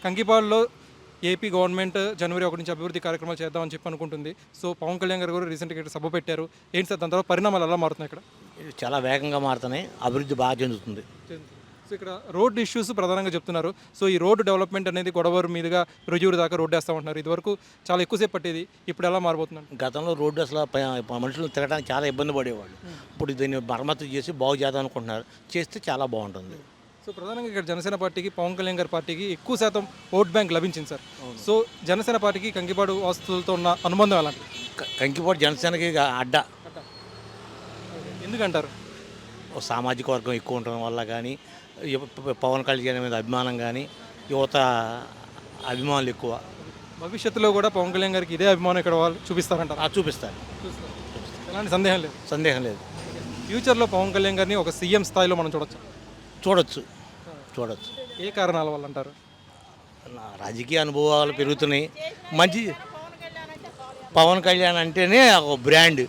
కంకిపాడులో AP government జనవరి 1 నుంచి అభివృద్ధి కార్యక్రమాలు చేద్దామని చెప్పి అనుకుంటుంది. సో పవన్ కళ్యాణ్ గారు కూడా రీసెంట్గా ఇక్కడ సభ పెట్టారు. ఏంటి సార్ దాని తర్వాత పరిణామాలు ఎలా మారుతున్నాయి ఇక్కడ? ఇది చాలా వేగంగా మారుతున్నాయి, అభివృద్ధి బాగా చెందుతుంది. సో ఇక్కడ రోడ్ ఇష్యూస్ ప్రధానంగా చెప్తున్నారు. సో ఈ రోడ్డు డెవలప్మెంట్ అనేది గొడవరు మీదుగా రుజువురు దాకా రోడ్డు వేస్తామంటున్నారు. ఇదివరకు చాలా ఎక్కువసేపు పట్టేది, ఇప్పుడు ఎలా మారబోతుందండి? గతంలో రోడ్డు అసలు మనుషులు తిరగడానికి చాలా ఇబ్బంది పడేవాళ్ళు. ఇప్పుడు దీన్ని మరమ్మతు చేసి బాగు చేద్దాం అనుకుంటున్నారు. చేస్తే చాలా బాగుంటుంది. సో ప్రధానంగా ఇక్కడ జనసేన పార్టీకి, పవన్ కళ్యాణ్ గారి పార్టీకి ఎక్కువ శాతం ఓట్ బ్యాంక్ లభించింది సార్. సో జనసేన పార్టీకి కంకిపాడు వాస్తులతో ఉన్న అనుబంధం ఎలాంటి? కంకిపాడు జనసేనకి అడ్డ. ఎందుకంటారు? సామాజిక వర్గం ఎక్కువ ఉండడం వల్ల కానీ, పవన్ కళ్యాణ్ మీద అభిమానం కానీ, యువత అభిమానులు ఎక్కువ. భవిష్యత్తులో కూడా పవన్ కళ్యాణ్ గారికి ఇదే అభిమానం ఇక్కడ వాళ్ళు చూపిస్తారంటారు? చూపిస్తారు. ఎలాంటి సందేహం లేదు. సందేహం లేదు. ఫ్యూచర్లో పవన్ కళ్యాణ్ గారిని ఒక సీఎం స్థాయిలో మనం చూడొచ్చు. ఏ కారణాల వల్ల అంటారు? రాజకీయ అనుభవాలు పెరుగుతున్నాయి. మంచి పవన్ కళ్యాణ్ అంటేనే ఒక బ్రాండ్.